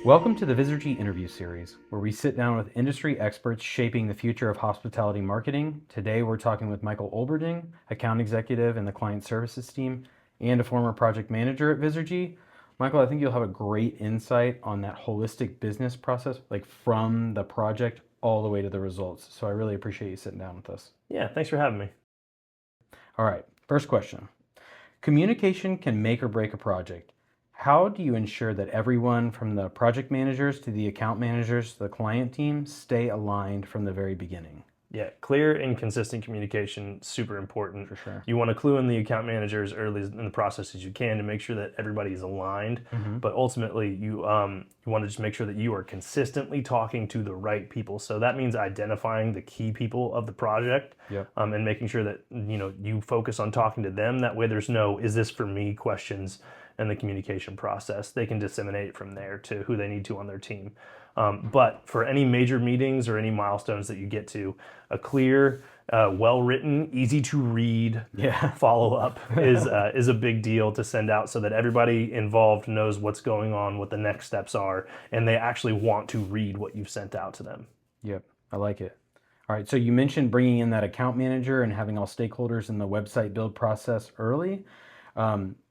Welcome to the Vizergy Interview Series, where we sit down with industry experts shaping the future of hospitality marketing. Today we're talking with Michael Olberding, account executive in the client services team and a former project manager at Vizergy. Michael, I think you'll have a great insight on that holistic business process, like from the project all the way to the results. So I really appreciate you sitting down with us. Yeah, thanks for having me. All right, first question. Communication can make or break a project. How do you ensure that everyone from the project managers to the account managers to the client team stay aligned from the very beginning? Yeah, clear and consistent communication, super important. For sure. You want to clue in the account managers early in the process as you can to make sure that everybody is aligned. But ultimately, you want to just make sure that you are consistently talking to the right people. So that means identifying the key people of the project, Yep. and making sure that you focus on talking to them. That way, there's no "is this for me" questions in the communication process. They can disseminate from there to who they need to on their team. But for any major meetings or any milestones that you get to, a clear, well-written, easy-to-read follow-up is a big deal to send out so that everybody involved knows what's going on, what the next steps are, and they actually want to read what you've sent out to them. Yep, I like it. All right, so you mentioned bringing in that account manager and having all stakeholders in the website build process early.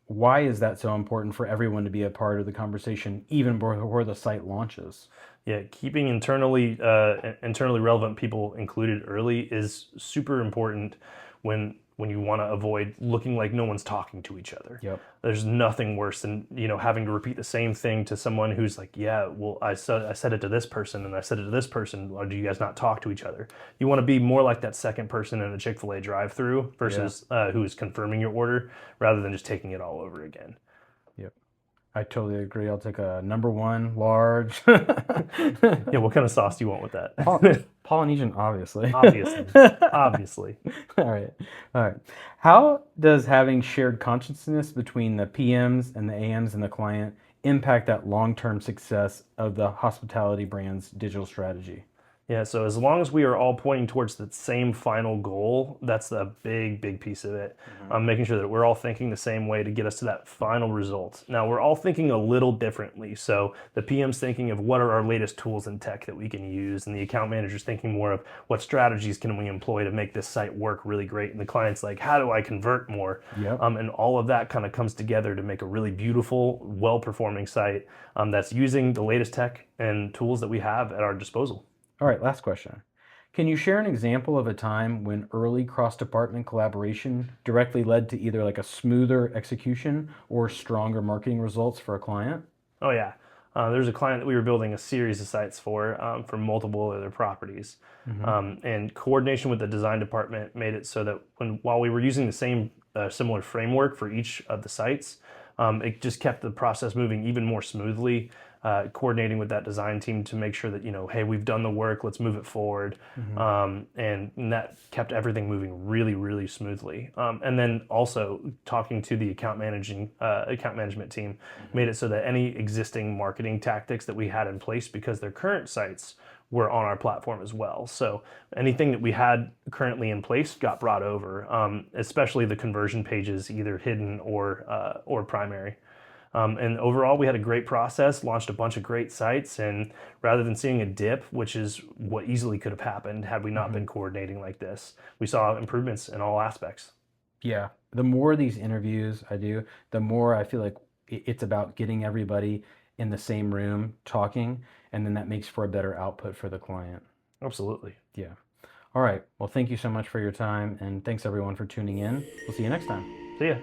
Why is that so important for everyone to be a part of the conversation even before the site launches? Yeah, keeping internally relevant people included early is super important when you want to avoid looking like no one's talking to each other. Yep. There's nothing worse than having to repeat the same thing to someone who's like, yeah, well, I said it to this person and I said it to this person. Or do you guys not talk to each other? You want to be more like that second person in a Chick-fil-A drive-through versus who is confirming your order rather than just taking it all over again. Yep. I totally agree. I'll take a number one large. Yeah, what kind of sauce do you want with that? Polynesian, obviously. Obviously. All right. How does having shared consciousness between the PMs and the AMs and the client impact that long-term success of the hospitality brand's digital strategy? Yeah, so as long as we are all pointing towards the same final goal, that's the big piece of it. Making sure that we're all thinking the same way to get us to that final result. Now, we're all thinking a little differently. So the PM's thinking of what are our latest tools and tech that we can use, and the account manager's thinking more of what strategies can we employ to make this site work really great, and the client's like, how do I convert more? Yep. And all of that kind of comes together to make a really beautiful, well-performing site that's using the latest tech and tools that we have at our disposal. All right, last question. Can you share an example of a time when early cross-department collaboration directly led to either like a smoother execution or stronger marketing results for a client? Oh yeah. There's a client that we were building a series of sites for multiple other properties. And coordination with the design department made it so that while we were using the same similar framework for each of the sites, it just kept the process moving even more smoothly. Coordinating with that design team to make sure that, hey, we've done the work, let's move it forward. And that kept everything moving really smoothly. And then also talking to the account management team made it so that any existing marketing tactics that we had in place, because their current sites were on our platform as well. So anything that we had currently in place got brought over, especially the conversion pages, either hidden or primary. And overall, we had a great process, launched a bunch of great sites, and rather than seeing a dip, which is what easily could have happened had we not been coordinating like this, we saw improvements in all aspects. Yeah, the more these interviews I do, the more I feel like it's about getting everybody in the same room talking, and then that makes for a better output for the client. Absolutely. Yeah. All right. Well, thank you so much for your time, and thanks everyone for tuning in. We'll see you next time. See ya.